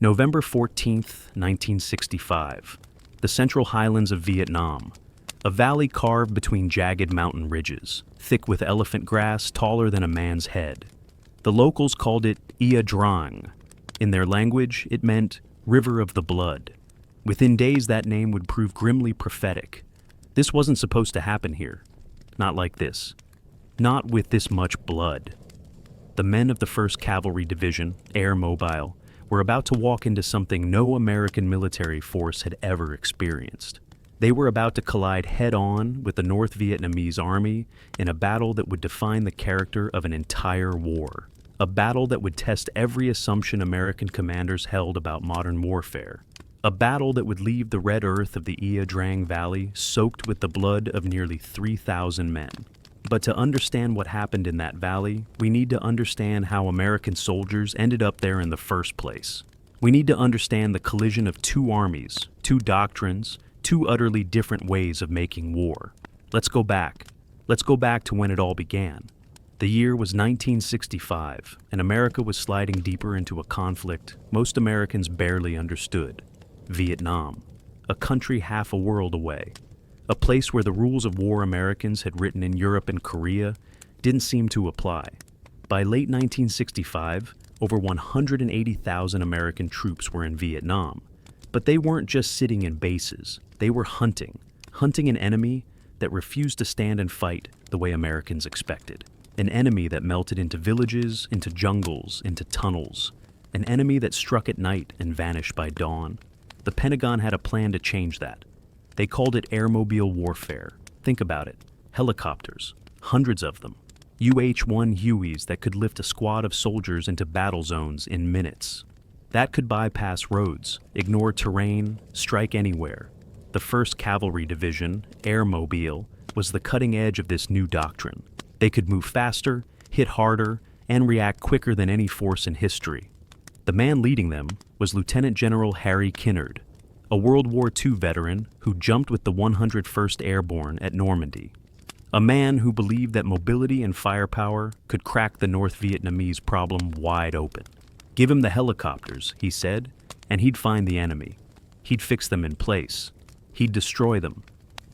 November 14th, 1965. The Central Highlands of Vietnam. A valley carved between jagged mountain ridges, thick with elephant grass taller than a man's head. The locals called it Ia Drang. In their language, it meant river of the blood. Within days, that name would prove grimly prophetic. This wasn't supposed to happen here. Not like this. Not with this much blood. The men of the 1st Cavalry Division, Air Mobile, were about to walk into something no American military force had ever experienced. They were about to collide head-on with the North Vietnamese Army in a battle that would define the character of an entire war. A battle that would test every assumption American commanders held about modern warfare. A battle that would leave the red earth of the Ia Drang Valley soaked with the blood of nearly 3,000 men. But to understand what happened in that valley, we need to understand how American soldiers ended up there in the first place. We need to understand the collision of two armies, two doctrines, two utterly different ways of making war. Let's go back. Let's go back to when it all began. The year was 1965, and America was sliding deeper into a conflict most Americans barely understood. Vietnam, a country half a world away. A place where the rules of war Americans had written in Europe and Korea didn't seem to apply. By late 1965, over 180,000 American troops were in Vietnam. But they weren't just sitting in bases. They were hunting an enemy that refused to stand and fight the way Americans expected. An enemy that melted into villages, into jungles, into tunnels. An enemy that struck at night and vanished by dawn. The Pentagon had a plan to change that. They called it airmobile warfare. Think about it. Helicopters, hundreds of them. UH-1 Hueys that could lift a squad of soldiers into battle zones in minutes. That could bypass roads, ignore terrain, strike anywhere. The 1st Cavalry Division, Airmobile, was the cutting edge of this new doctrine. They could move faster, hit harder, and react quicker than any force in history. The man leading them was Lieutenant General Harry Kinnard, a World War II veteran who jumped with the 101st Airborne at Normandy. A man who believed that mobility and firepower could crack the North Vietnamese problem wide open. Give him the helicopters, he said, and he'd find the enemy. He'd fix them in place. He'd destroy them.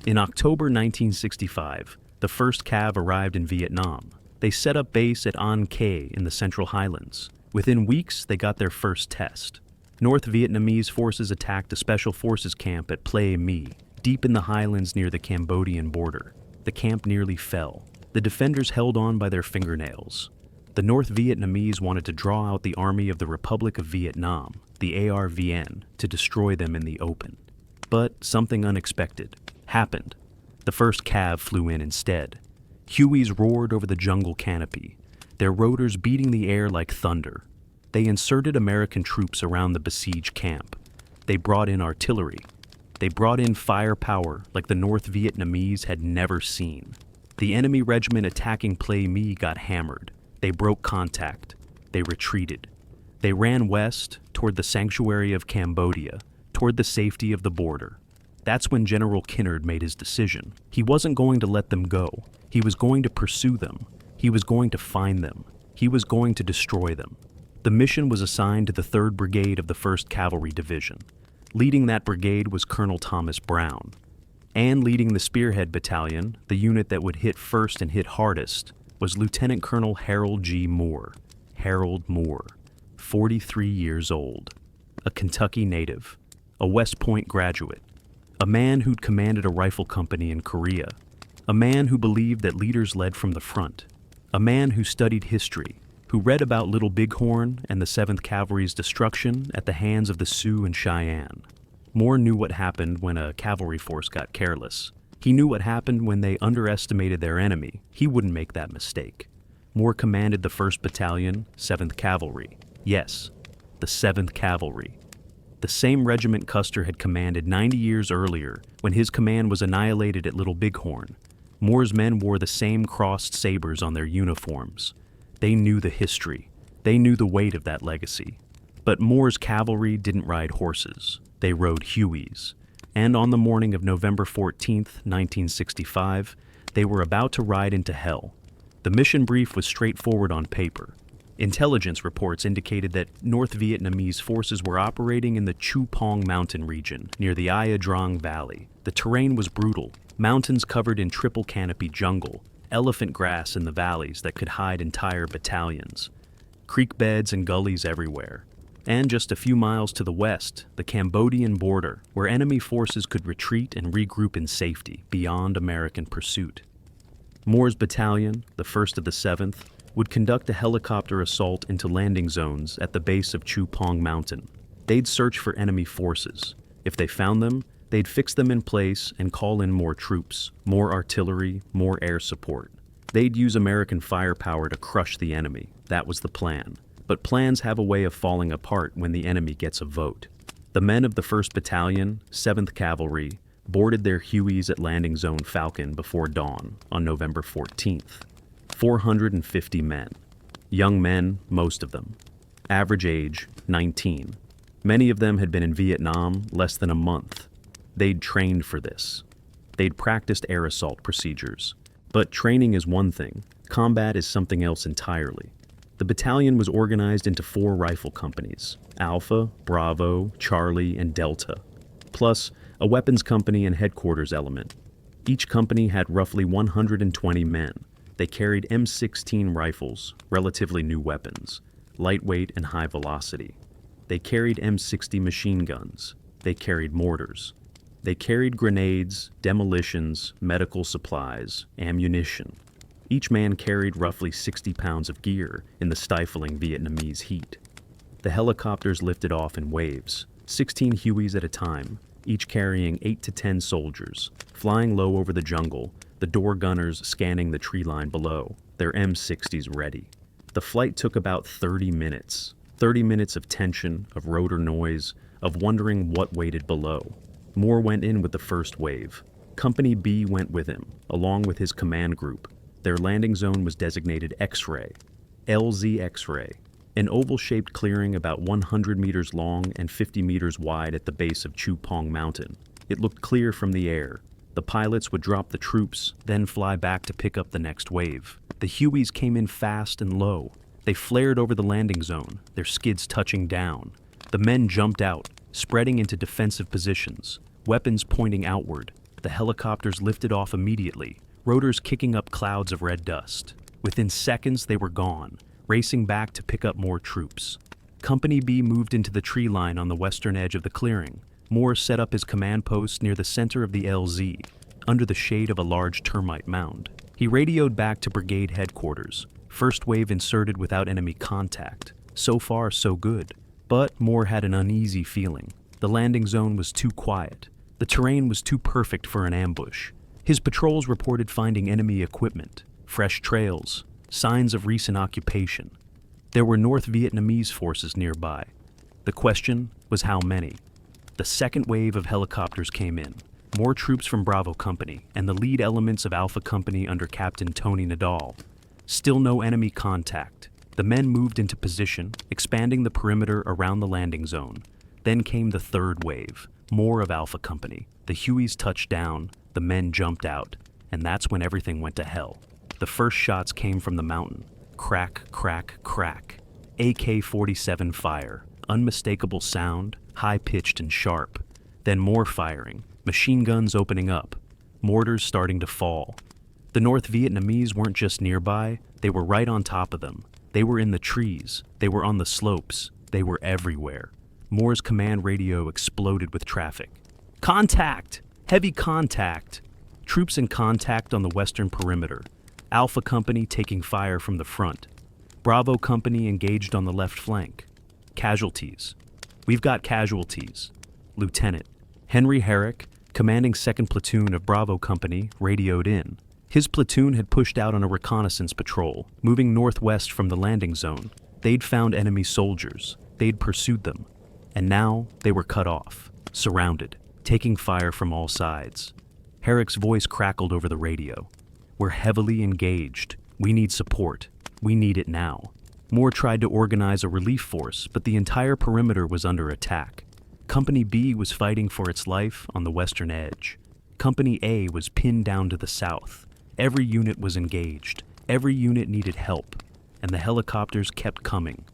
In October 1965, the 1st Cav arrived in Vietnam. They set up base at An Khê in the Central Highlands. Within weeks, they got their first test. North Vietnamese forces attacked a special forces camp at Plei My, deep in the highlands near the Cambodian border. The camp nearly fell. The defenders held on by their fingernails. The North Vietnamese wanted to draw out the Army of the Republic of Vietnam, the ARVN, to destroy them in the open. But something unexpected happened. The 1st Cav flew in instead. Hueys roared over the jungle canopy, their rotors beating the air like thunder. They inserted American troops around the besieged camp. They brought in artillery. They brought in firepower like the North Vietnamese had never seen. The enemy regiment attacking Plei My got hammered. They broke contact. They retreated. They ran west toward the sanctuary of Cambodia, toward the safety of the border. That's when General Kinnard made his decision. He wasn't going to let them go. He was going to pursue them. He was going to find them. He was going to destroy them. The mission was assigned to the 3rd Brigade of the 1st Cavalry Division. Leading that brigade was Colonel Thomas Brown. And leading the Spearhead Battalion, the unit that would hit first and hit hardest, was Lieutenant Colonel Harold G. Moore. Harold Moore, 43 years old. A Kentucky native. A West Point graduate. A man who'd commanded a rifle company in Korea. A man who believed that leaders led from the front. A man who studied history, who read about Little Bighorn and the 7th Cavalry's destruction at the hands of the Sioux and Cheyenne. Moore knew what happened when a cavalry force got careless. He knew what happened when they underestimated their enemy. He wouldn't make that mistake. Moore commanded the 1st Battalion, 7th Cavalry. Yes, the 7th Cavalry. The same regiment Custer had commanded 90 years earlier when his command was annihilated at Little Bighorn. Moore's men wore the same crossed sabers on their uniforms. They knew the history. They knew the weight of that legacy. But Moore's cavalry didn't ride horses. They rode Hueys. And on the morning of November 14th, 1965, they were about to ride into hell. The mission brief was straightforward on paper. Intelligence reports indicated that North Vietnamese forces were operating in the Chu Pong mountain region near the Ia Drang Valley. The terrain was brutal, mountains covered in triple canopy jungle, elephant grass in the valleys that could hide entire battalions, creek beds and gullies everywhere. And just a few miles to the west, the Cambodian border, where enemy forces could retreat and regroup in safety beyond American pursuit. Moore's battalion, the 1st of the 7th, would conduct a helicopter assault into landing zones at the base of Chu Pong Mountain. They'd search for enemy forces. If they found them, they'd fix them in place and call in more troops, more artillery, more air support. They'd use American firepower to crush the enemy. That was the plan. But plans have a way of falling apart when the enemy gets a vote. The men of the 1st Battalion, 7th Cavalry, boarded their Hueys at Landing Zone Falcon before dawn on November 14th. 450 men. Young men, most of them. Average age, 19. Many of them had been in Vietnam less than a month. They'd trained for this. They'd practiced air assault procedures. But training is one thing, combat is something else entirely. The battalion was organized into 4 rifle companies: Alpha, Bravo, Charlie, and Delta, plus a weapons company and headquarters element. Each company had roughly 120 men. They carried M16 rifles, relatively new weapons, lightweight and high velocity. They carried M60 machine guns. They carried mortars. They carried grenades, demolitions, medical supplies, ammunition. Each man carried roughly 60 pounds of gear in the stifling Vietnamese heat. The helicopters lifted off in waves, 16 Hueys at a time, each carrying 8 to 10 soldiers, flying low over the jungle, the door gunners scanning the tree line below, their M60s ready. The flight took about 30 minutes. 30 minutes of tension, of rotor noise, of wondering what waited below. Moore went in with the first wave. Company B went with him, along with his command group. Their landing zone was designated X-ray, LZ X-ray, an oval-shaped clearing about 100 meters long and 50 meters wide at the base of Chu Pong Mountain. It looked clear from the air. The pilots would drop the troops, then fly back to pick up the next wave. The Hueys came in fast and low. They flared over the landing zone, their skids touching down. The men jumped out, spreading into defensive positions, weapons pointing outward. The helicopters lifted off immediately, rotors kicking up clouds of red dust. Within seconds, they were gone, racing back to pick up more troops. Company B moved into the tree line on the western edge of the clearing. Moore set up his command post near the center of the LZ, under the shade of a large termite mound. He radioed back to brigade headquarters. First wave inserted without enemy contact. So far, so good. But Moore had an uneasy feeling. The landing zone was too quiet. The terrain was too perfect for an ambush. His patrols reported finding enemy equipment, fresh trails, signs of recent occupation. There were North Vietnamese forces nearby. The question was how many. The second wave of helicopters came in. More troops from Bravo Company and the lead elements of Alpha Company under Captain Tony Nadal. Still no enemy contact. The men moved into position, expanding the perimeter around the landing zone. Then came the third wave, more of Alpha Company. The Hueys touched down, the men jumped out, and that's when everything went to hell. The first shots came from the mountain. Crack, crack, crack. AK-47 fire, unmistakable sound, high-pitched and sharp. Then more firing, machine guns opening up, mortars starting to fall. The North Vietnamese weren't just nearby, they were right on top of them. They were in the trees, they were on the slopes, they were everywhere. Moore's command radio exploded with traffic. Contact! Heavy contact! Troops in contact on the western perimeter. Alpha Company taking fire from the front. Bravo Company engaged on the left flank. Casualties. We've got casualties. Lieutenant Henry Herrick, commanding 2nd Platoon of Bravo Company, radioed in. His platoon had pushed out on a reconnaissance patrol, moving northwest from the landing zone. They'd found enemy soldiers. They'd pursued them. And now they were cut off, surrounded, taking fire from all sides. Herrick's voice crackled over the radio. We're heavily engaged. We need support. We need it now. Moore tried to organize a relief force, but the entire perimeter was under attack. Company B was fighting for its life on the western edge. Company A was pinned down to the south. Every unit was engaged. Every unit needed help. and the helicopters kept coming.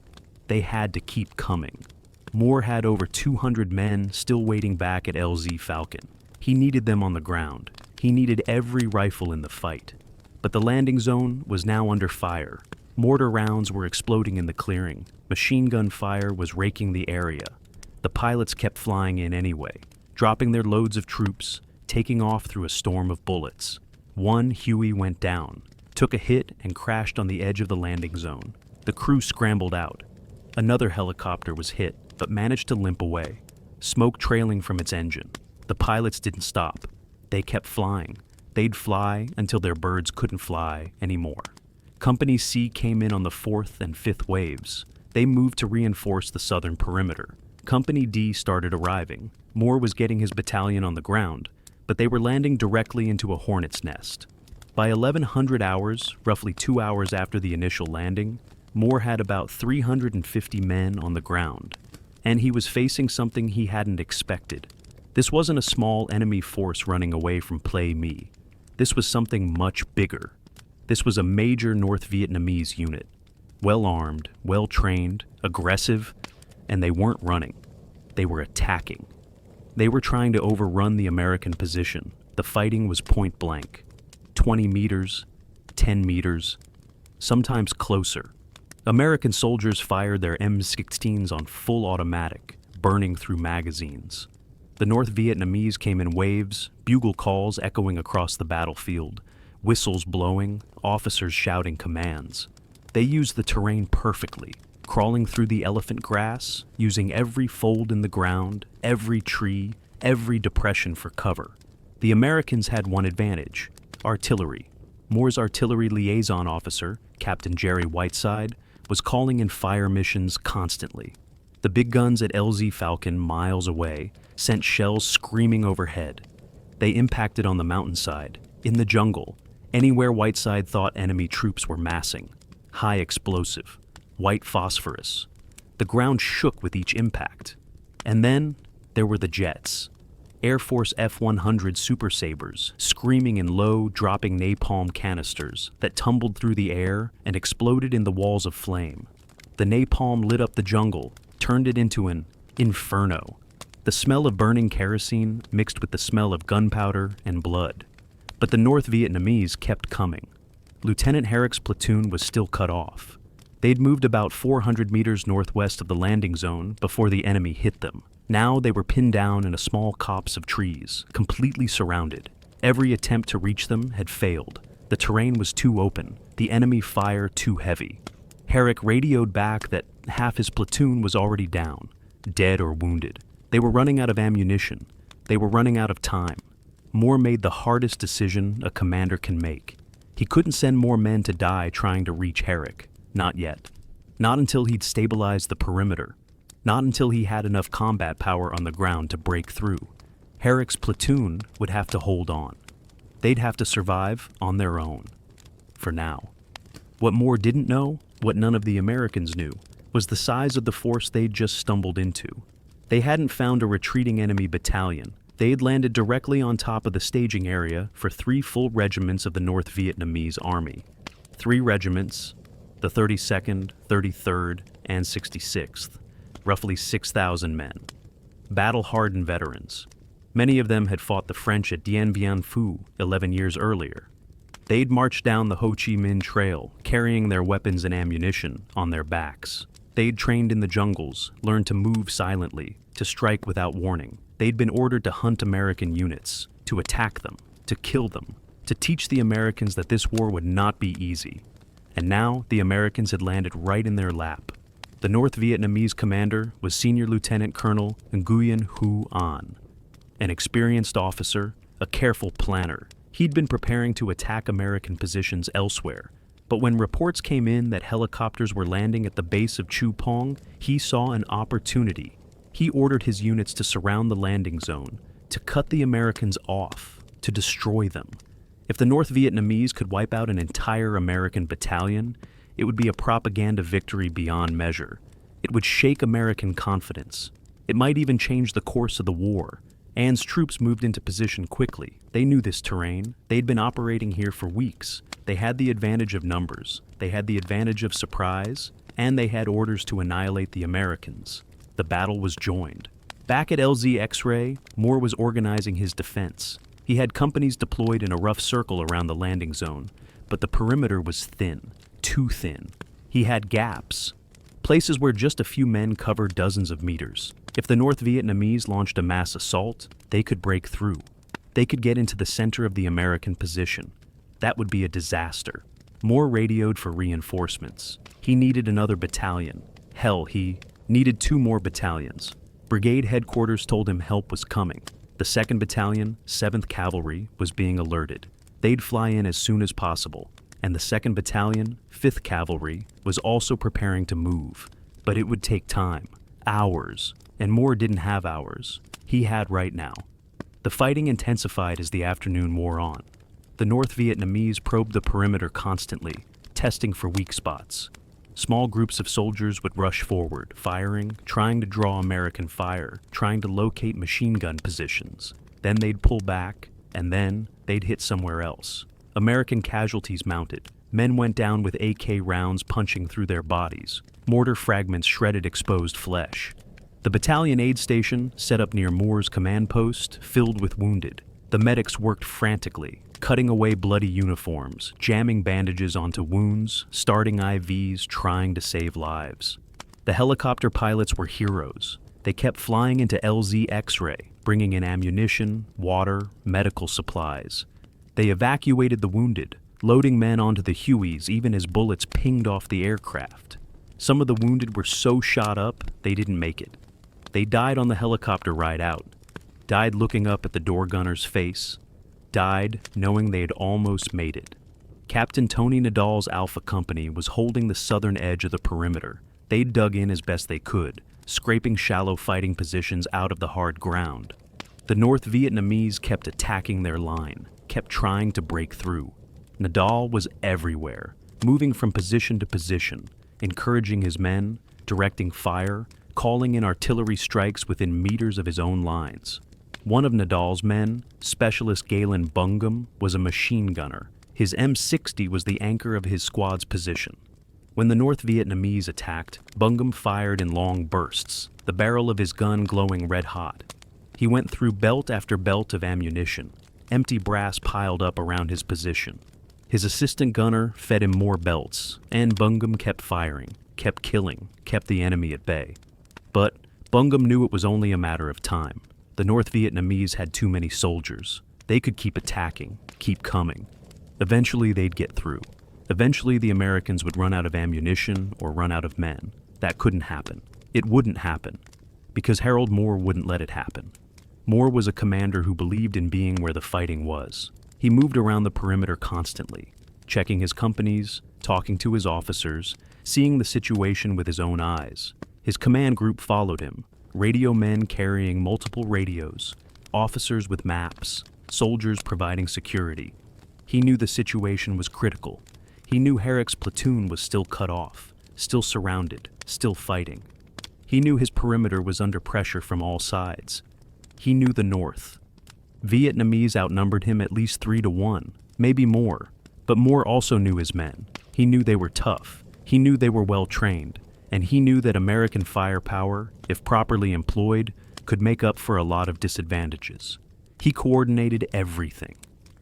They had to keep coming. Moore had over 200 men still waiting back at LZ Falcon. He needed them on the ground. He needed every rifle in the fight. But the landing zone was now under fire. Mortar rounds were exploding in the clearing. Machine gun fire was raking the area. The pilots kept flying in anyway, dropping their loads of troops, taking off through a storm of bullets. One Huey went down, took a hit and crashed on the edge of the landing zone. The crew scrambled out. Another helicopter was hit, but managed to limp away, smoke trailing from its engine. The pilots didn't stop. They kept flying. They'd fly until their birds couldn't fly anymore. Company C came in on the 4th and 5th waves. They moved to reinforce the southern perimeter. Company D started arriving. Moore was getting his battalion on the ground, but they were landing directly into a hornet's nest. By 1100 hours, roughly 2 hours after the initial landing, Moore had about 350 men on the ground, and he was facing something he hadn't expected. This wasn't a small enemy force running away from Play Me. This was something much bigger. This was a major North Vietnamese unit. Well-armed, well-trained, aggressive, and they weren't running. They were attacking. They were trying to overrun the American position. The fighting was point blank. 20 meters, 10 meters, sometimes closer. American soldiers fired their M16s on full automatic, burning through magazines. The North Vietnamese came in waves, bugle calls echoing across the battlefield, whistles blowing, officers shouting commands. They used the terrain perfectly, crawling through the elephant grass, using every fold in the ground, every tree, every depression for cover. The Americans had one advantage: artillery. Moore's artillery liaison officer, Captain Jerry Whiteside, was calling in fire missions constantly. The big guns at LZ Falcon, miles away, sent shells screaming overhead. They impacted on the mountainside, in the jungle, anywhere Whiteside thought enemy troops were massing. High explosive, white phosphorus. The ground shook with each impact. And then there were the jets. Air Force F-100 Super Sabres, screaming in low, dropping napalm canisters that tumbled through the air and exploded in the walls of flame. The napalm lit up the jungle, turned it into an inferno. The smell of burning kerosene mixed with the smell of gunpowder and blood. But the North Vietnamese kept coming. Lieutenant Herrick's platoon was still cut off. They'd moved about 400 meters northwest of the landing zone before the enemy hit them. Now they were pinned down in a small copse of trees, completely surrounded. Every attempt to reach them had failed. The terrain was too open, the enemy fire too heavy. Herrick radioed back that half his platoon was already down, dead or wounded. They were running out of ammunition. They were running out of time. Moore made the hardest decision a commander can make. He couldn't send more men to die trying to reach Herrick. Not yet. Not until he'd stabilized the perimeter. Not until he had enough combat power on the ground to break through. Herrick's platoon would have to hold on. They'd have to survive on their own. For now. What Moore didn't know, what none of the Americans knew, was the size of the force they'd just stumbled into. They hadn't found a retreating enemy battalion. They had landed directly on top of the staging area for 3 full regiments of the North Vietnamese Army. 3 regiments, the 32nd, 33rd, and 66th, roughly 6,000 men. Battle-hardened veterans. Many of them had fought the French at Dien Bien Phu 11 years earlier. They'd marched down the Ho Chi Minh Trail, carrying their weapons and ammunition on their backs. They'd trained in the jungles, learned to move silently, to strike without warning. They'd been ordered to hunt American units, to attack them, to kill them, to teach the Americans that this war would not be easy. And now the Americans had landed right in their lap. The North Vietnamese commander was Senior Lieutenant Colonel Nguyen Hu An, an experienced officer, a careful planner. He'd been preparing to attack American positions elsewhere, but when reports came in that helicopters were landing at the base of Chu Pong, he saw an opportunity. He ordered his units to surround the landing zone, to cut the Americans off, to destroy them. If the North Vietnamese could wipe out an entire American battalion, it would be a propaganda victory beyond measure. It would shake American confidence. It might even change the course of the war, Anne's troops moved into position quickly. They knew this terrain. They'd been operating here for weeks. They had the advantage of numbers. They had the advantage of surprise. And they had orders to annihilate the Americans. The battle was joined. Back at LZ X-Ray, Moore was organizing his defense. He had companies deployed in a rough circle around the landing zone, but the perimeter was thin, too thin. He had gaps, places where just a few men covered dozens of meters. If the North Vietnamese launched a mass assault, they could break through. They could get into the center of the American position. That would be a disaster. Moore radioed for reinforcements. He needed another battalion. Hell, he needed 2 more battalions. Brigade headquarters told him help was coming. The 2nd Battalion, 7th Cavalry, was being alerted. They'd fly in as soon as possible. And the 2nd Battalion, 5th Cavalry, was also preparing to move. But it would take time. Hours. And Moore didn't have hours. He had right now. The fighting intensified as the afternoon wore on. The North Vietnamese probed the perimeter constantly, testing for weak spots. Small groups of soldiers would rush forward, firing, trying to draw American fire, trying to locate machine gun positions. Then they'd pull back, and then they'd hit somewhere else. American casualties mounted. Men went down with AK rounds punching through their bodies. Mortar fragments shredded exposed flesh. The battalion aid station, set up near Moore's command post, filled with wounded. The medics worked frantically, cutting away bloody uniforms, jamming bandages onto wounds, starting IVs, trying to save lives. The helicopter pilots were heroes. They kept flying into LZ X-Ray, bringing in ammunition, water, medical supplies. They evacuated the wounded, loading men onto the Hueys even as bullets pinged off the aircraft. Some of the wounded were so shot up, they didn't make it. They died on the helicopter ride out. Died looking up at the door gunner's face. Died knowing they had almost made it. Captain Tony Nadal's Alpha Company was holding the southern edge of the perimeter. They'd dug in as best they could, scraping shallow fighting positions out of the hard ground. The North Vietnamese kept attacking their line, kept trying to break through. Nadal was everywhere, moving from position to position, encouraging his men, directing fire, calling in artillery strikes within meters of his own lines. One of Nadal's men, Specialist Galen Bungum, was a machine gunner. His M60 was the anchor of his squad's position. When the North Vietnamese attacked, Bungum fired in long bursts, the barrel of his gun glowing red-hot. He went through belt after belt of ammunition, empty brass piled up around his position. His assistant gunner fed him more belts, and Bungum kept firing, kept killing, kept the enemy at bay. But Bungum knew it was only a matter of time. The North Vietnamese had too many soldiers. They could keep attacking, keep coming. Eventually they'd get through. Eventually the Americans would run out of ammunition or run out of men. That couldn't happen. It wouldn't happen. Because Harold Moore wouldn't let it happen. Moore was a commander who believed in being where the fighting was. He moved around the perimeter constantly, checking his companies, talking to his officers, seeing the situation with his own eyes. His command group followed him. Radio men carrying multiple radios, officers with maps, soldiers providing security. He knew the situation was critical. He knew Herrick's platoon was still cut off, still surrounded, still fighting. He knew his perimeter was under pressure from all sides. He knew the North. Vietnamese outnumbered him at least 3-1, maybe more, but Moore also knew his men. He knew they were tough. He knew they were well trained. And he knew that American firepower, if properly employed, could make up for a lot of disadvantages. He coordinated everything.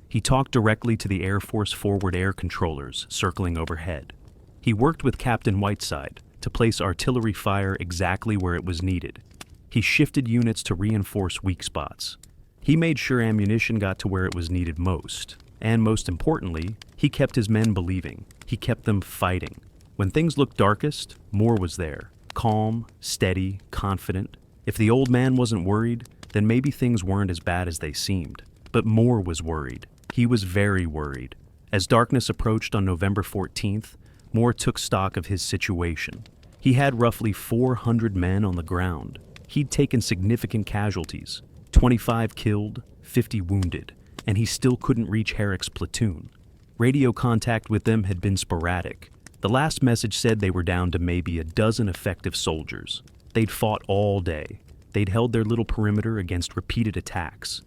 He talked directly to the Air Force forward air controllers circling overhead. He worked with Captain Whiteside to place artillery fire exactly where it was needed. He shifted units to reinforce weak spots. He made sure ammunition got to where it was needed most. And most importantly, he kept his men believing. He kept them fighting. When things looked darkest, Moore was there, calm, steady, confident. If the old man wasn't worried, then maybe things weren't as bad as they seemed. But Moore was worried. He was very worried. As darkness approached on November 14th, Moore took stock of his situation. He had roughly 400 men on the ground. He'd taken significant casualties, 25 killed, 50 wounded, and he still couldn't reach Herrick's platoon. Radio contact with them had been sporadic. The last message said they were down to maybe a dozen effective soldiers. They'd fought all day. They'd held their little perimeter against repeated attacks,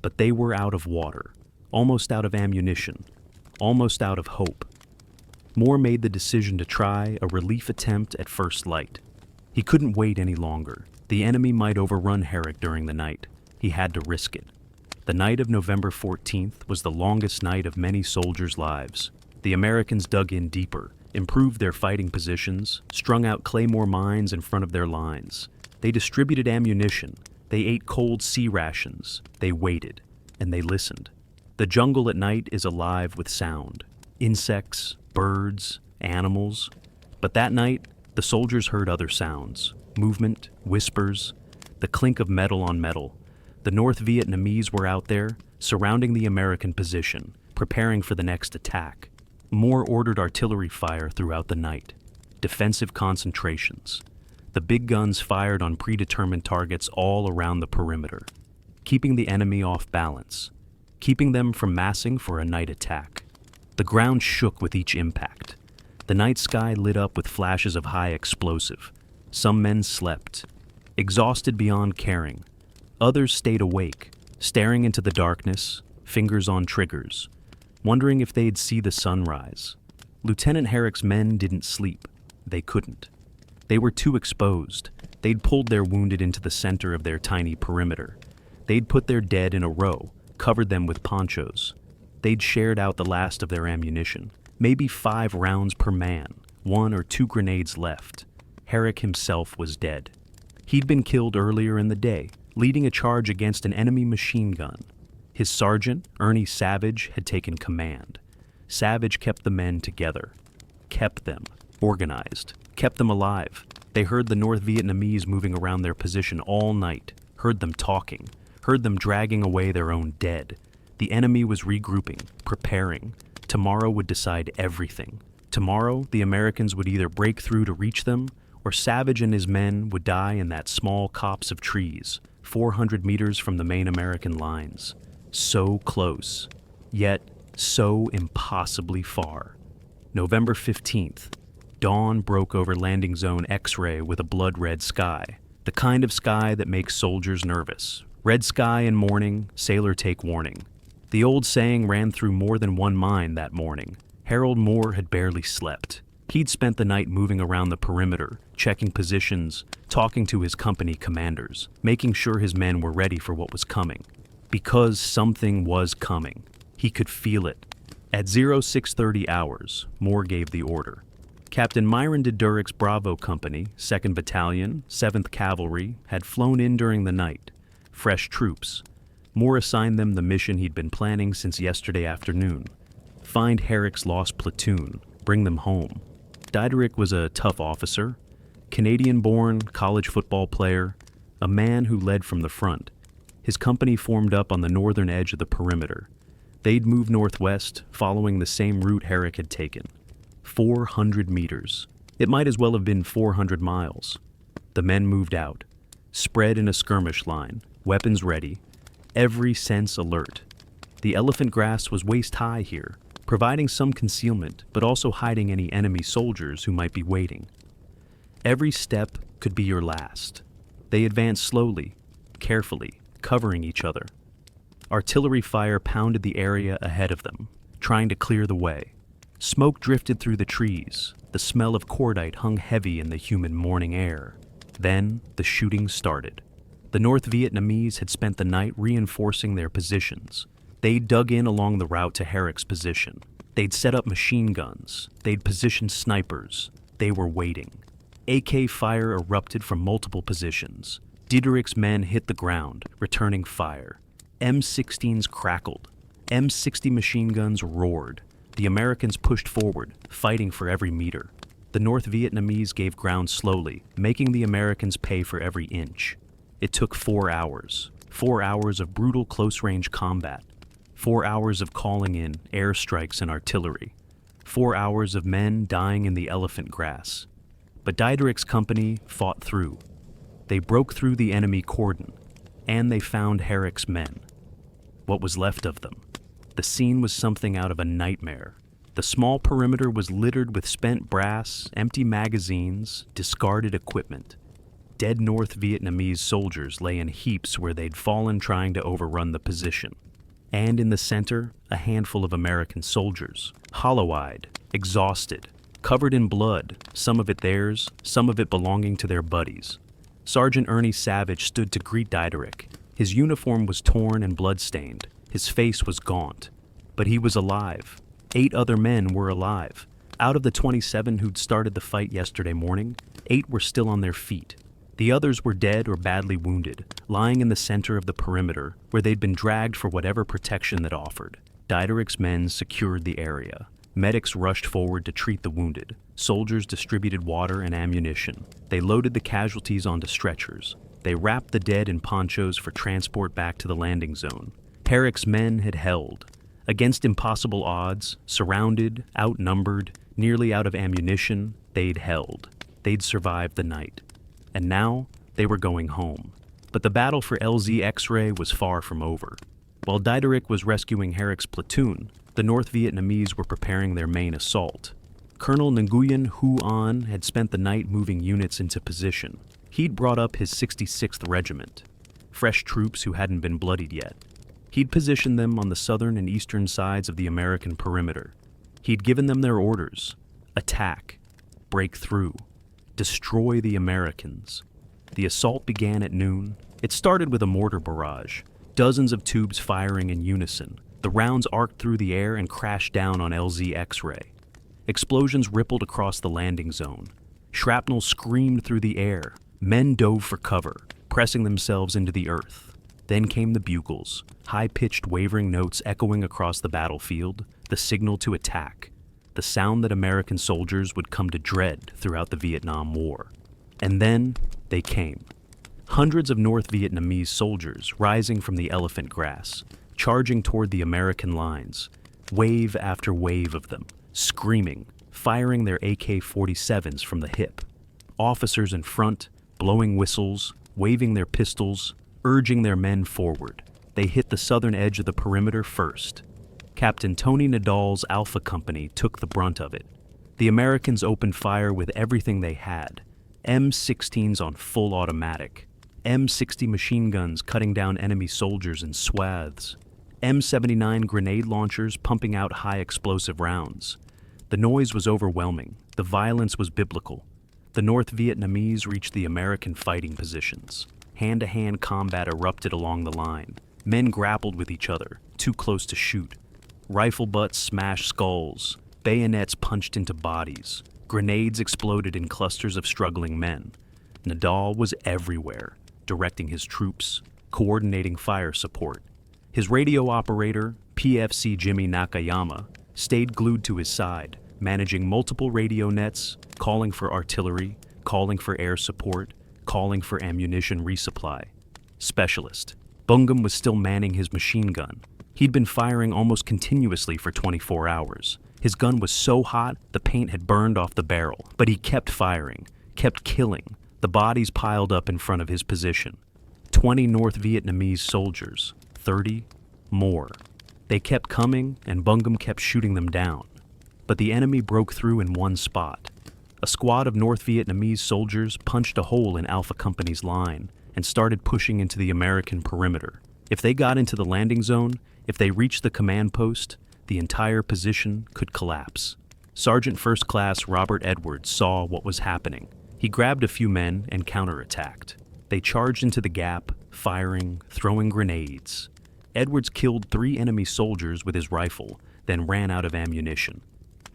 but they were out of water, almost out of ammunition, almost out of hope. Moore made the decision to try a relief attempt at first light. He couldn't wait any longer. The enemy might overrun Herrick during the night. He had to risk it. The night of November 14th was the longest night of many soldiers' lives. The Americans dug in deeper, improved their fighting positions, strung out claymore mines in front of their lines. They distributed ammunition. They ate cold sea rations. They waited, and they listened. The jungle at night is alive with sound. Insects, birds, animals. But that night, the soldiers heard other sounds. Movement, whispers, the clink of metal on metal. The North Vietnamese were out there, surrounding the American position, preparing for the next attack. Moore ordered artillery fire throughout the night. Defensive concentrations. The big guns fired on predetermined targets all around the perimeter, keeping the enemy off balance, keeping them from massing for a night attack. The ground shook with each impact. The night sky lit up with flashes of high explosive. Some men slept, exhausted beyond caring. Others stayed awake, staring into the darkness, fingers on triggers, wondering if they'd see the sunrise. Lieutenant Herrick's men didn't sleep. They couldn't. They were too exposed. They'd pulled their wounded into the center of their tiny perimeter. They'd put their dead in a row, covered them with ponchos. They'd shared out the last of their ammunition, maybe 5 rounds per man, 1 or 2 grenades left. Herrick himself was dead. He'd been killed earlier in the day, leading a charge against an enemy machine gun. His sergeant, Ernie Savage, had taken command. Savage kept the men together, kept them organized, kept them alive. They heard the North Vietnamese moving around their position all night, heard them talking, heard them dragging away their own dead. The enemy was regrouping, preparing. Tomorrow would decide everything. Tomorrow, the Americans would either break through to reach them, or Savage and his men would die in that small copse of trees, 400 meters from the main American lines. So close, yet so impossibly far. November 15th. Dawn broke over landing zone X-ray with a blood-red sky, the kind of sky that makes soldiers nervous. Red sky in morning, sailor take warning. The old saying ran through more than one mind that morning. Harold Moore had barely slept. He'd spent the night moving around the perimeter, checking positions, talking to his company commanders, making sure his men were ready for what was coming. Because something was coming. He could feel it. At 0630 hours, Moore gave the order. Captain Myron de Durrick's Bravo Company, 2nd Battalion, 7th Cavalry, had flown in during the night. Fresh troops. Moore assigned them the mission he'd been planning since yesterday afternoon. Find Herrick's lost platoon, bring them home. Diedrich was a tough officer, Canadian-born college football player, a man who led from the front. His company formed up on the northern edge of the perimeter. They'd move northwest, following the same route Herrick had taken. 400 meters. It might as well have been 400 miles. The men moved out, spread in a skirmish line, weapons ready, every sense alert. The elephant grass was waist-high here, providing some concealment, but also hiding any enemy soldiers who might be waiting. Every step could be your last. They advanced slowly, carefully, covering each other. Artillery fire pounded the area ahead of them, trying to clear the way. Smoke drifted through the trees. The smell of cordite hung heavy in the humid morning air. Then the shooting started. The North Vietnamese had spent the night reinforcing their positions. They'd dug in along the route to Herrick's position. They'd set up machine guns. They'd positioned snipers. They were waiting. AK fire erupted from multiple positions. Diederich's men hit the ground, returning fire. M16s crackled. M60 machine guns roared. The Americans pushed forward, fighting for every meter. The North Vietnamese gave ground slowly, making the Americans pay for every inch. It took 4 hours. 4 hours of brutal close-range combat. 4 hours of calling in airstrikes and artillery. 4 hours of men dying in the elephant grass. But Diederich's company fought through. They broke through the enemy cordon, and they found Herrick's men. What was left of them? The scene was something out of a nightmare. The small perimeter was littered with spent brass, empty magazines, discarded equipment. Dead North Vietnamese soldiers lay in heaps where they'd fallen trying to overrun the position. And in the center, a handful of American soldiers, hollow-eyed, exhausted, covered in blood, some of it theirs, some of it belonging to their buddies. Sergeant Ernie Savage stood to greet Diederich. His uniform was torn and blood-stained. His face was gaunt. But he was alive. 8 other men were alive. Out of the 27 who'd started the fight yesterday morning, 8 were still on their feet. The others were dead or badly wounded, lying in the center of the perimeter where they'd been dragged for whatever protection that offered. Diederich's men secured the area. Medics rushed forward to treat the wounded. Soldiers distributed water and ammunition. They loaded the casualties onto stretchers. They wrapped the dead in ponchos for transport back to the landing zone. Herrick's men had held. Against impossible odds, surrounded, outnumbered, nearly out of ammunition, they'd held. They'd survived the night. And now, they were going home. But the battle for LZ X-Ray was far from over. While Diederich was rescuing Herrick's platoon, the North Vietnamese were preparing their main assault. Colonel Nguyen Hu An had spent the night moving units into position. He'd brought up his 66th Regiment, fresh troops who hadn't been bloodied yet. He'd positioned them on the southern and eastern sides of the American perimeter. He'd given them their orders: attack, break through, destroy the Americans. The assault began at noon. It started with a mortar barrage, dozens of tubes firing in unison. The rounds arced through the air and crashed down on LZ X-Ray. Explosions rippled across the landing zone. Shrapnel screamed through the air. Men dove for cover, pressing themselves into the earth. Then came the bugles, high-pitched wavering notes echoing across the battlefield, the signal to attack, the sound that American soldiers would come to dread throughout the Vietnam War. And then they came. Hundreds of North Vietnamese soldiers rising from the elephant grass, charging toward the American lines, wave after wave of them, screaming, firing their AK-47s from the hip. Officers in front, blowing whistles, waving their pistols, urging their men forward. They hit the southern edge of the perimeter first. Captain Tony Nadal's Alpha Company took the brunt of it. The Americans opened fire with everything they had: M16s on full automatic, M60 machine guns cutting down enemy soldiers in swaths, M79 grenade launchers pumping out high explosive rounds. The noise was overwhelming. The violence was biblical. The North Vietnamese reached the American fighting positions. Hand-to-hand combat erupted along the line. Men grappled with each other, too close to shoot. Rifle butts smashed skulls. Bayonets punched into bodies. Grenades exploded in clusters of struggling men. Nadal was everywhere, directing his troops, coordinating fire support. His radio operator, PFC Jimmy Nakayama, stayed glued to his side, managing multiple radio nets, calling for artillery, calling for air support, calling for ammunition resupply. Specialist. Bungum was still manning his machine gun. He'd been firing almost continuously for 24 hours. His gun was so hot, the paint had burned off the barrel, but he kept firing, kept killing. The bodies piled up in front of his position. 20 North Vietnamese soldiers, 30 more. They kept coming, and Bungum kept shooting them down. But the enemy broke through in one spot. A squad of North Vietnamese soldiers punched a hole in Alpha Company's line and started pushing into the American perimeter. If they got into the landing zone, if they reached the command post, the entire position could collapse. Sergeant First Class Robert Edwards saw what was happening. He grabbed a few men and counterattacked. They charged into the gap, firing, throwing grenades. Edwards killed 3 enemy soldiers with his rifle, then ran out of ammunition.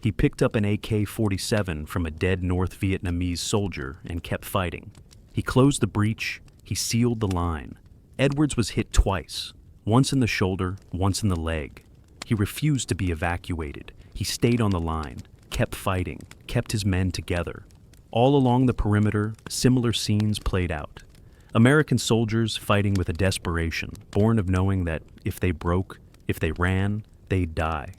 He picked up an AK-47 from a dead North Vietnamese soldier and kept fighting. He closed the breach. He sealed the line. Edwards was hit twice, once in the shoulder, once in the leg. He refused to be evacuated. He stayed on the line, kept fighting, kept his men together. All along the perimeter, similar scenes played out. American soldiers fighting with a desperation, born of knowing that if they broke, if they ran, they'd die.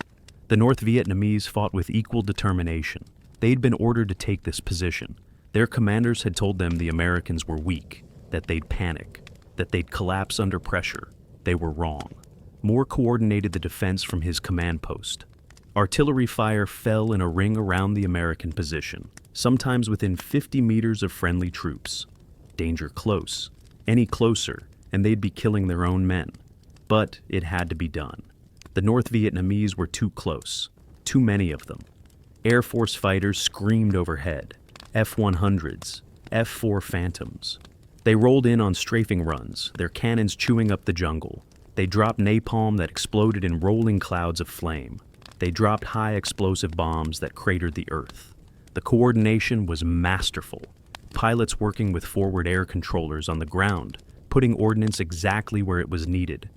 The North Vietnamese fought with equal determination. They'd been ordered to take this position. Their commanders had told them the Americans were weak, that they'd panic, that they'd collapse under pressure. They were wrong. Moore coordinated the defense from his command post. Artillery fire fell in a ring around the American position, sometimes within 50 meters of friendly troops. danger close. Any closer, and they'd be killing their own men. But it had to be done. The North Vietnamese were too close. Too many of them. Air Force fighters screamed overhead. F-100s, F-4 Phantoms. They rolled in on strafing runs, their cannons chewing up the jungle. They dropped napalm that exploded in rolling clouds of flame. They dropped high explosive bombs that cratered the earth. The coordination was masterful. Pilots working with forward air controllers on the ground, putting ordnance exactly where it was needed.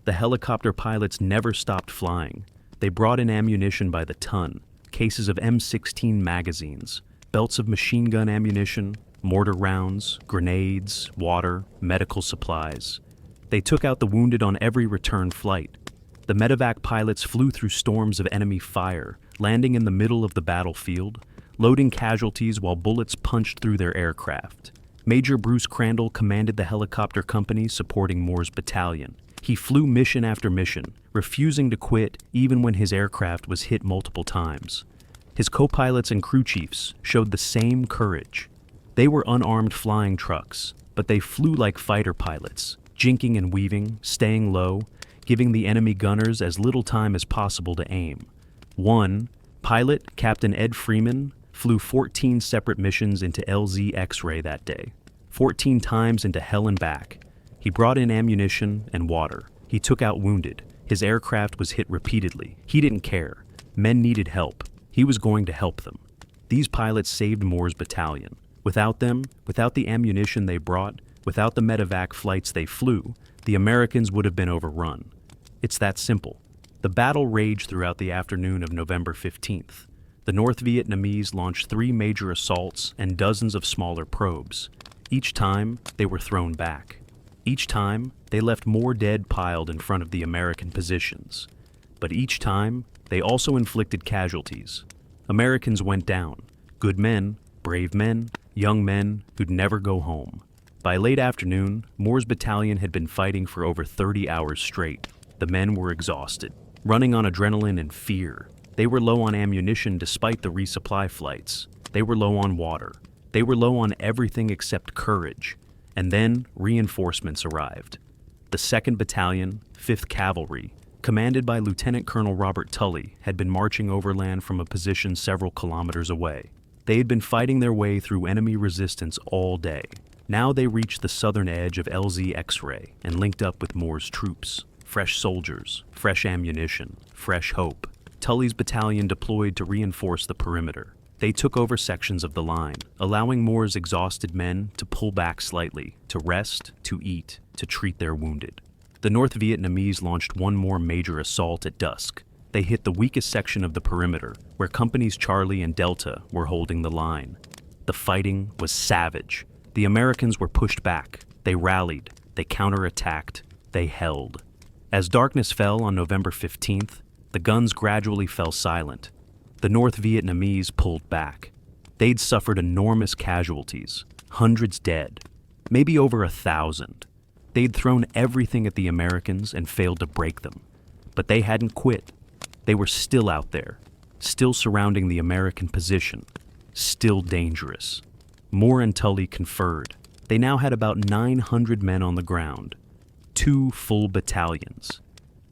The helicopter pilots never stopped flying. They brought in ammunition by the ton, cases of M16 magazines, belts of machine gun ammunition, mortar rounds, grenades, water, medical supplies. They took out the wounded on every return flight. The medevac pilots flew through storms of enemy fire, landing in the middle of the battlefield, loading casualties while bullets punched through their aircraft. Major Bruce Crandall commanded the helicopter company supporting Moore's battalion. He flew mission after mission, refusing to quit even when his aircraft was hit multiple times. His co-pilots and crew chiefs showed the same courage. They were unarmed flying trucks, but they flew like fighter pilots, jinking and weaving, staying low, giving the enemy gunners as little time as possible to aim. One pilot, Captain Ed Freeman, flew 14 separate missions into LZ X-ray that day, 14 times into hell and back. He brought in ammunition and water. He took out wounded. His aircraft was hit repeatedly. He didn't care. Men needed help. He was going to help them. These pilots saved Moore's battalion. Without them, without the ammunition they brought, without the medevac flights they flew, the Americans would have been overrun. It's that simple. The battle raged throughout the afternoon of November 15th. The North Vietnamese launched 3 major assaults and dozens of smaller probes. Each time, they were thrown back. Each time, they left more dead piled in front of the American positions. But each time, they also inflicted casualties. Americans went down. Good men, brave men, young men who'd never go home. By late afternoon, Moore's battalion had been fighting for over 30 hours straight. The men were exhausted, running on adrenaline and fear. They were low on ammunition despite the resupply flights. They were low on water. They were low on everything except courage. And then reinforcements arrived. The 2nd Battalion, 5th Cavalry, commanded by Lieutenant Colonel Robert Tully, had been marching overland from a position several kilometers away. They had been fighting their way through enemy resistance all day. Now they reached the southern edge of LZ X-ray and linked up with Moore's troops. Fresh soldiers, fresh ammunition, fresh hope. Tully's battalion deployed to reinforce the perimeter. They took over sections of the line, allowing Moore's exhausted men to pull back slightly, to rest, to eat, to treat their wounded. The North Vietnamese launched one more major assault at dusk. They hit the weakest section of the perimeter, where companies Charlie and Delta were holding the line. The fighting was savage. The Americans were pushed back. They rallied. They counterattacked. They held. As darkness fell on November 15th, the guns gradually fell silent. The North Vietnamese pulled back. They'd suffered enormous casualties, hundreds dead, maybe over 1,000. They'd thrown everything at the Americans and failed to break them. But they hadn't quit. They were still out there, still surrounding the American position, still dangerous. Moore and Tully conferred. They now had about 900 men on the ground, 2 full battalions.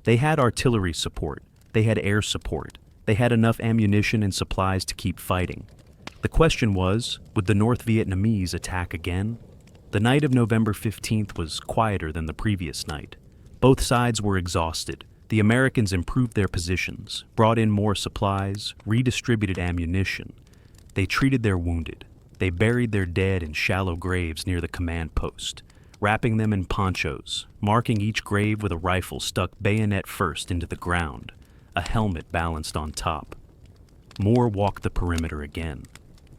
They had artillery support. They had air support. They had enough ammunition and supplies to keep fighting. The question was, would the North Vietnamese attack again? The night of November 15th was quieter than the previous night. Both sides were exhausted. The Americans improved their positions, brought in more supplies, redistributed ammunition. They treated their wounded. They buried their dead in shallow graves near the command post, wrapping them in ponchos, marking each grave with a rifle stuck bayonet first into the ground, a helmet balanced on top. Moore walked the perimeter again.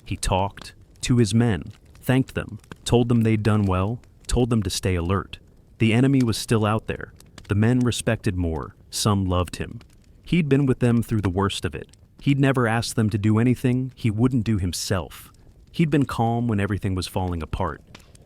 He talked to his men, thanked them, told them they'd done well, told them to stay alert. The enemy was still out there. The men respected Moore. Some loved him. He'd been with them through the worst of it. He'd never asked them to do anything he wouldn't do himself. He'd been calm when everything was falling apart.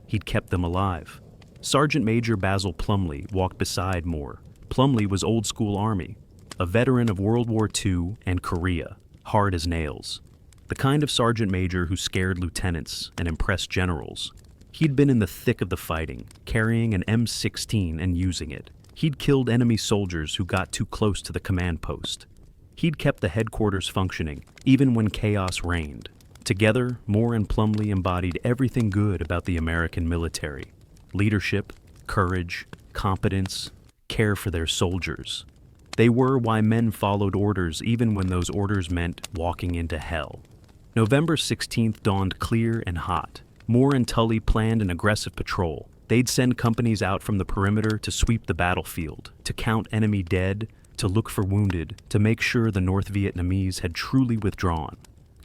He'd kept them alive. Sergeant Major Basil Plumley walked beside Moore. Plumley was old school Army, a veteran of World War II and Korea, hard as nails. The kind of sergeant major who scared lieutenants and impressed generals. He'd been in the thick of the fighting, carrying an M16 and using it. He'd killed enemy soldiers who got too close to the command post. He'd kept the headquarters functioning, even when chaos reigned. Together, Moore and Plumlee embodied everything good about the American military: leadership, courage, competence, care for their soldiers. They were why men followed orders even when those orders meant walking into hell. November 16th dawned clear and hot. Moore and Tully planned an aggressive patrol. They'd send companies out from the perimeter to sweep the battlefield, to count enemy dead, to look for wounded, to make sure the North Vietnamese had truly withdrawn.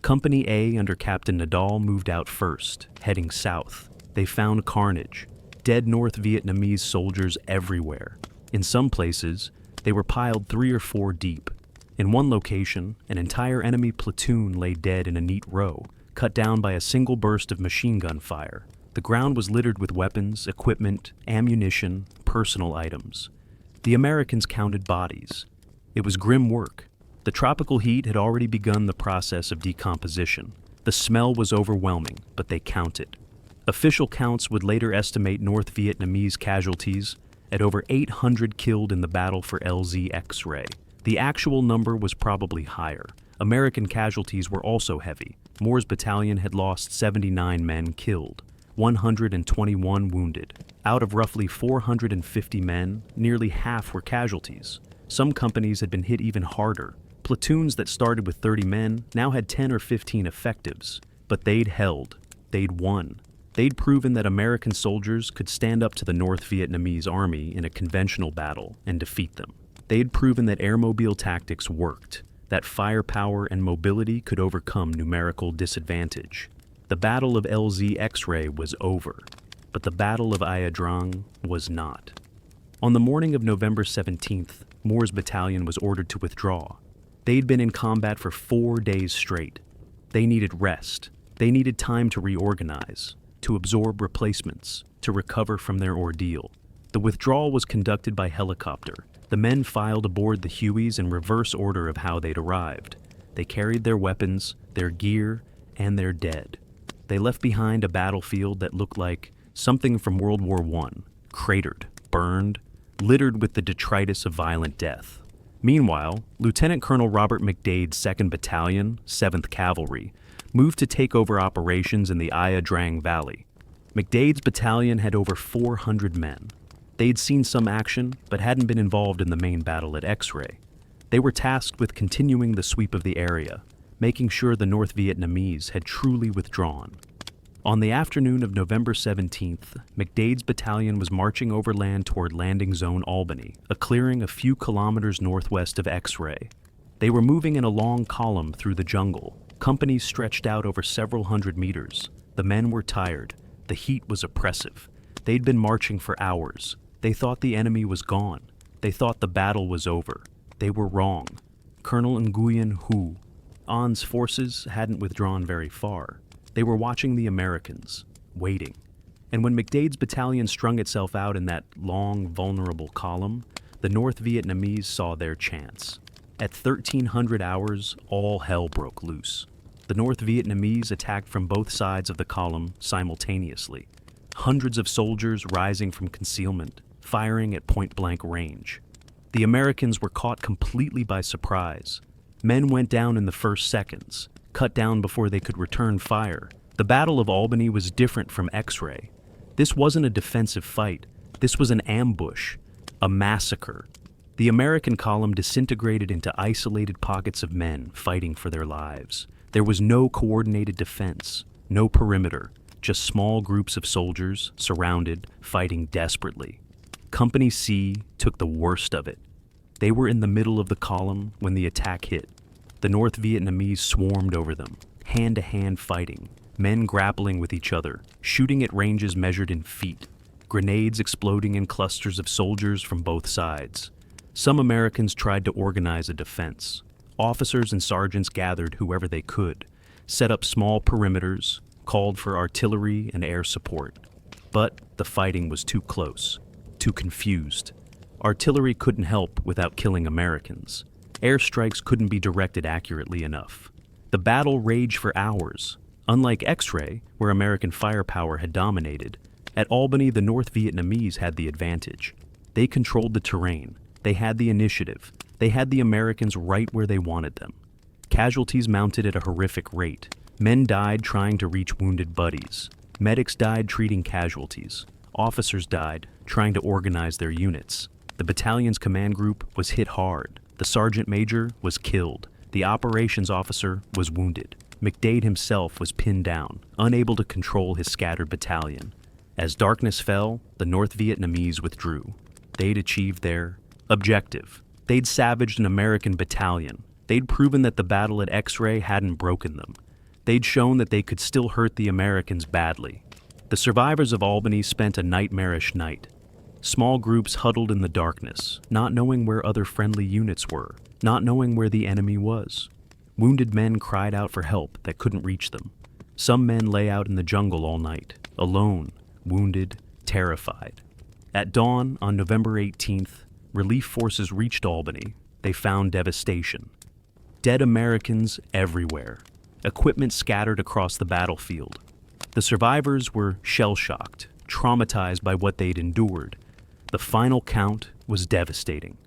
Company A under Captain Nadal moved out first, heading south. They found carnage, dead North Vietnamese soldiers everywhere. In some places, they were piled 3 or 4 deep. In one location, an entire enemy platoon lay dead in a neat row, cut down by a single burst of machine gun fire. The ground was littered with weapons, equipment, ammunition, personal items. The Americans counted bodies. It was grim work. The tropical heat had already begun the process of decomposition. The smell was overwhelming, but they counted. Official counts would later estimate North Vietnamese casualties at over 800 killed in the battle for LZ X-ray. The actual number was probably higher. American casualties were also heavy. Moore's battalion had lost 79 men killed, 121 wounded. Out of roughly 450 men, nearly half were casualties. Some companies had been hit even harder. Platoons that started with 30 men now had 10 or 15 effectives. But they'd held. They'd won. They'd proven that American soldiers could stand up to the North Vietnamese Army in a conventional battle and defeat them. They'd proven that airmobile tactics worked, that firepower and mobility could overcome numerical disadvantage. The Battle of LZ X-ray was over, but the Battle of Ia Drang was not. On the morning of November 17th, Moore's battalion was ordered to withdraw. They'd been in combat for 4 days straight. They needed rest. They needed time to reorganize, to absorb replacements, to recover from their ordeal. The withdrawal was conducted by helicopter. The men filed aboard the Hueys in reverse order of how they'd arrived. They carried their weapons, their gear, and their dead. They left behind a battlefield that looked like something from World War I, cratered, burned, littered with the detritus of violent death. Meanwhile, Lieutenant Colonel Robert McDade's 2nd Battalion, 7th Cavalry, moved to take over operations in the Ia Drang Valley. McDade's battalion had over 400 men. They'd seen some action, but hadn't been involved in the main battle at X-ray. They were tasked with continuing the sweep of the area, making sure the North Vietnamese had truly withdrawn. On the afternoon of November 17th, McDade's battalion was marching overland toward Landing Zone Albany, a clearing a few kilometers northwest of X-ray. They were moving in a long column through the jungle. Companies stretched out over several hundred meters. The men were tired. The heat was oppressive. They'd been marching for hours. They thought the enemy was gone. They thought the battle was over. They were wrong. Colonel Nguyen Hu, An's forces hadn't withdrawn very far. They were watching the Americans, waiting. And when McDade's battalion strung itself out in that long, vulnerable column, the North Vietnamese saw their chance. At 1300 hours, all hell broke loose. The North Vietnamese attacked from both sides of the column simultaneously. Hundreds of soldiers rising from concealment, firing at point-blank range. The Americans were caught completely by surprise. Men went down in the first seconds, cut down before they could return fire. The Battle of Albany was different from X-ray. This wasn't a defensive fight. This was an ambush, a massacre. The American column disintegrated into isolated pockets of men fighting for their lives. There was no coordinated defense, no perimeter, just small groups of soldiers, surrounded, fighting desperately. Company C took the worst of it. They were in the middle of the column when the attack hit. The North Vietnamese swarmed over them, hand-to-hand fighting, men grappling with each other, shooting at ranges measured in feet, grenades exploding in clusters of soldiers from both sides. Some Americans tried to organize a defense. Officers and sergeants gathered whoever they could, set up small perimeters, called for artillery and air support. But the fighting was too close, too confused. Artillery couldn't help without killing Americans. Airstrikes couldn't be directed accurately enough. The battle raged for hours. Unlike X-Ray, where American firepower had dominated, at Albany the North Vietnamese had the advantage. They controlled the terrain, they had the initiative, they had the Americans right where they wanted them. Casualties mounted at a horrific rate. Men died trying to reach wounded buddies. Medics died treating casualties. Officers died trying to organize their units. The battalion's command group was hit hard. The sergeant major was killed. The operations officer was wounded. McDade himself was pinned down, unable to control his scattered battalion. As darkness fell, the North Vietnamese withdrew. They'd achieved their objective. They'd savaged an American battalion. They'd proven that the battle at X-Ray hadn't broken them. They'd shown that they could still hurt the Americans badly. The survivors of Albany spent a nightmarish night. Small groups huddled in the darkness, not knowing where other friendly units were, not knowing where the enemy was. Wounded men cried out for help that couldn't reach them. Some men lay out in the jungle all night, alone, wounded, terrified. At dawn on November 18th, relief forces reached Albany. They found devastation. Dead Americans everywhere. Equipment scattered across the battlefield. The survivors were shell-shocked, traumatized by what they'd endured. The final count was devastating.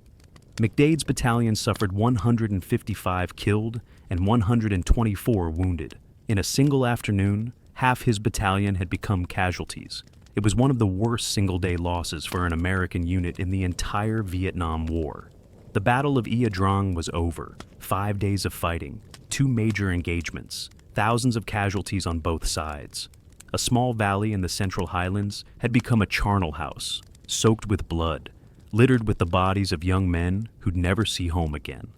McDade's battalion suffered 155 killed and 124 wounded. In a single afternoon, half his battalion had become casualties. It was one of the worst single-day losses for an American unit in the entire Vietnam War. The Battle of Ia Drang was over. 5 days of fighting, 2 major engagements, thousands of casualties on both sides. A small valley in the Central Highlands had become a charnel house, soaked with blood, littered with the bodies of young men who'd never see home again.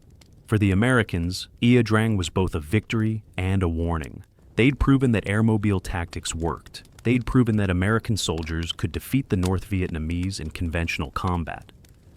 For the Americans, Ia Drang was both a victory and a warning. They'd proven that airmobile tactics worked. They'd proven that American soldiers could defeat the North Vietnamese in conventional combat.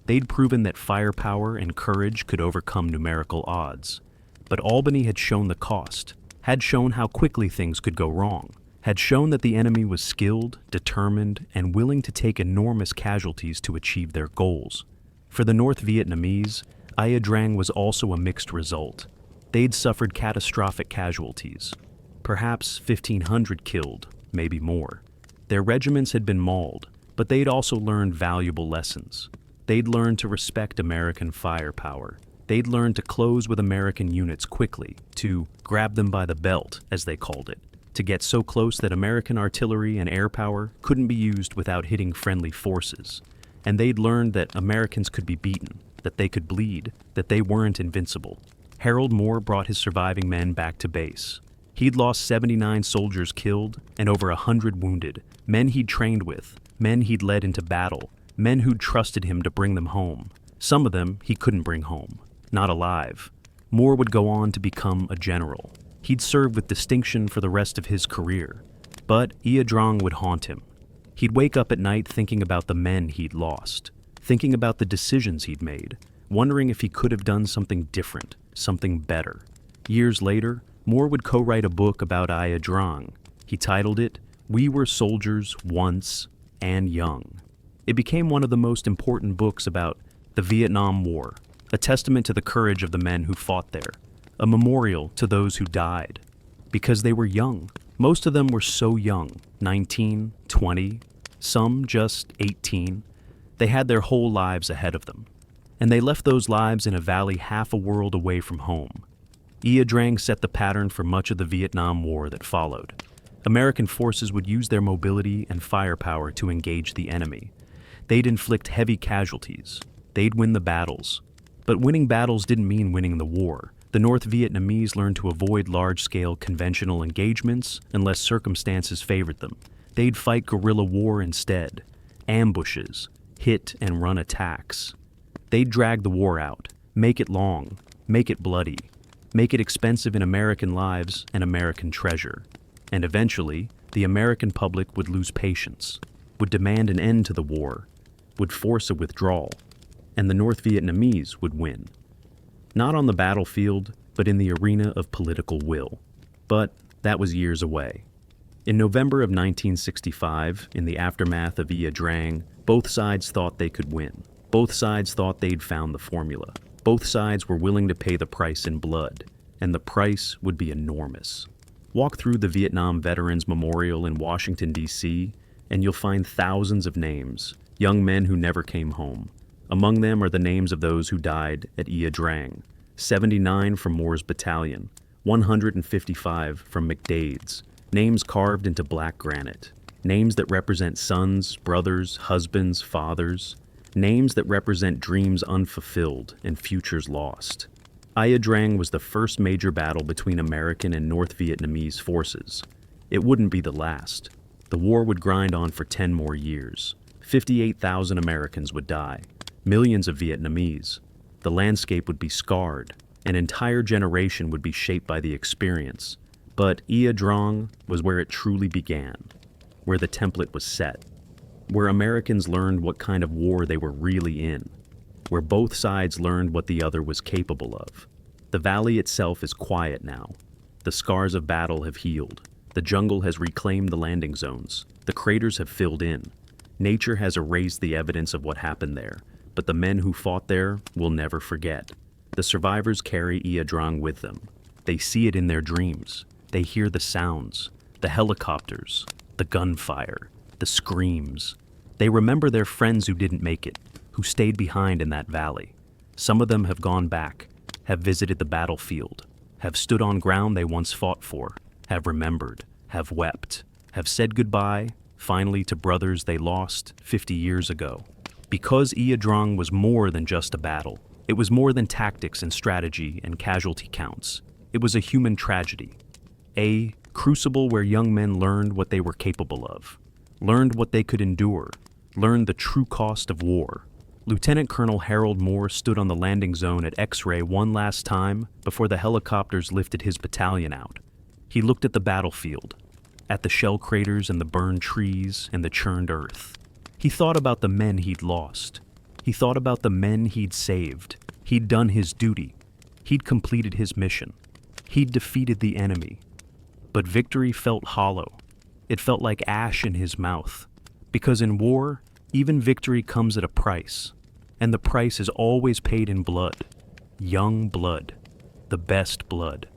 They'd proven that firepower and courage could overcome numerical odds. But Albany had shown the cost, had shown how quickly things could go wrong, had shown that the enemy was skilled, determined, and willing to take enormous casualties to achieve their goals. For the North Vietnamese, Ia Drang was also a mixed result. They'd suffered catastrophic casualties, perhaps 1,500 killed, maybe more. Their regiments had been mauled, but they'd also learned valuable lessons. They'd learned to respect American firepower. They'd learned to close with American units quickly, to grab them by the belt, as they called it, to get so close that American artillery and air power couldn't be used without hitting friendly forces. And they'd learned that Americans could be beaten, that they could bleed, that they weren't invincible. Harold Moore brought his surviving men back to base. He'd lost 79 soldiers killed and over 100 wounded, men he'd trained with, men he'd led into battle, men who'd trusted him to bring them home. Some of them he couldn't bring home, not alive. Moore would go on to become a general. He'd serve with distinction for the rest of his career. But Ia Drang would haunt him. He'd wake up at night thinking about the men he'd lost, thinking about the decisions he'd made, wondering if he could have done something different, something better. Years later, Moore would co-write a book about Ia Drang. He titled it, "We Were Soldiers Once and Young." It became one of the most important books about the Vietnam War, a testament to the courage of the men who fought there, a memorial to those who died, because they were young. Most of them were so young, 19, 20, some just 18. They had their whole lives ahead of them, and they left those lives in a valley half a world away from home. Ia Drang set the pattern for much of the Vietnam War that followed. American forces would use their mobility and firepower to engage the enemy. They'd inflict heavy casualties. They'd win the battles. But winning battles didn't mean winning the war. The North Vietnamese learned to avoid large-scale conventional engagements unless circumstances favored them. They'd fight guerrilla war instead, ambushes, hit and run attacks. They'd drag the war out, make it long, make it bloody, make it expensive in American lives and American treasure. And eventually, the American public would lose patience, would demand an end to the war, would force a withdrawal, and the North Vietnamese would win. Not on the battlefield, but in the arena of political will. But that was years away. In November of 1965, in the aftermath of Ia Drang, both sides thought they could win. Both sides thought they'd found the formula. Both sides were willing to pay the price in blood, and the price would be enormous. Walk through the Vietnam Veterans Memorial in Washington, D.C., and you'll find thousands of names, young men who never came home. Among them are the names of those who died at Ia Drang, 79 from Moore's Battalion, 155 from McDade's, names carved into black granite, names that represent sons, brothers, husbands, fathers, names that represent dreams unfulfilled and futures lost. Ia Drang was the first major battle between American and North Vietnamese forces. It wouldn't be the last. The war would grind on for 10 more years. 58,000 Americans would die, millions of Vietnamese. The landscape would be scarred. An entire generation would be shaped by the experience. But Ia Drang was where it truly began, where the template was set, where Americans learned what kind of war they were really in, where both sides learned what the other was capable of. The valley itself is quiet now. The scars of battle have healed. The jungle has reclaimed the landing zones. The craters have filled in. Nature has erased the evidence of what happened there, but the men who fought there will never forget. The survivors carry Ia Drang with them. They see it in their dreams. They hear the sounds, the helicopters, the gunfire, the screams. They remember their friends who didn't make it, who stayed behind in that valley. Some of them have gone back, have visited the battlefield, have stood on ground they once fought for, have remembered, have wept, have said goodbye, finally, to brothers they lost 50 years ago. Because Ia Drang was more than just a battle. It was more than tactics and strategy and casualty counts. It was a human tragedy. A crucible where young men learned what they were capable of, learned what they could endure, learned the true cost of war. Lieutenant Colonel Harold Moore stood on the landing zone at X-Ray one last time before the helicopters lifted his battalion out. He looked at the battlefield, at the shell craters and the burned trees and the churned earth. He thought about the men he'd lost. He thought about the men he'd saved. He'd done his duty. He'd completed his mission. He'd defeated the enemy. But victory felt hollow. It felt like ash in his mouth. Because in war, even victory comes at a price. And the price is always paid in blood. Young blood. The best blood.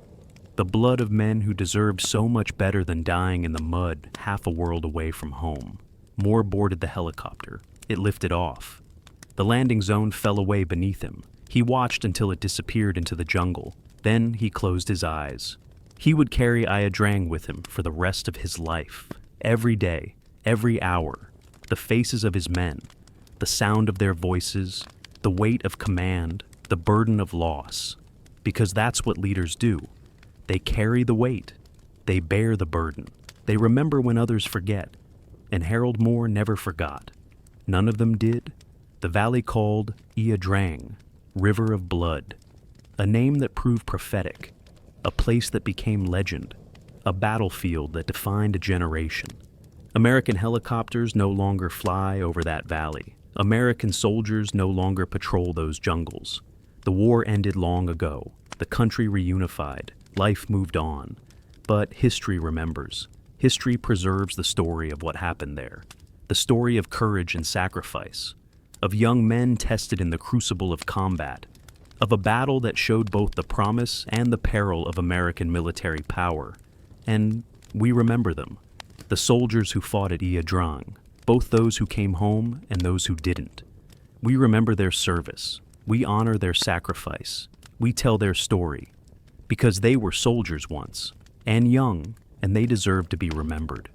The blood of men who deserved so much better than dying in the mud half a world away from home. Moore boarded the helicopter. It lifted off. The landing zone fell away beneath him. He watched until it disappeared into the jungle. Then he closed his eyes. He would carry Ia Drang with him for the rest of his life. Every day, every hour. The faces of his men. The sound of their voices. The weight of command. The burden of loss. Because that's what leaders do. They carry the weight. They bear the burden. They remember when others forget. And Harold Moore never forgot. None of them did. The valley called Ia Drang, River of Blood. A name that proved prophetic. A place that became legend. A battlefield that defined a generation. American helicopters no longer fly over that valley. American soldiers no longer patrol those jungles. The war ended long ago. The country reunified. Life moved on. But history remembers. History preserves the story of what happened there. The story of courage and sacrifice. Of young men tested in the crucible of combat. Of a battle that showed both the promise and the peril of American military power. And we remember them. The soldiers who fought at Ia Drang. Both those who came home and those who didn't. We remember their service. We honor their sacrifice. We tell their story. Because they were soldiers once. And young. And they deserve to be remembered.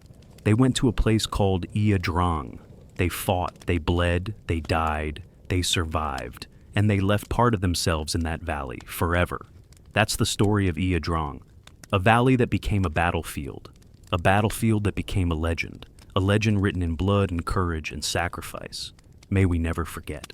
They went to a place called Ia Drang. They fought, they bled, they died, they survived, and they left part of themselves in that valley forever. That's the story of Ia Drang. A valley that became a battlefield that became a legend written in blood and courage and sacrifice. May we never forget.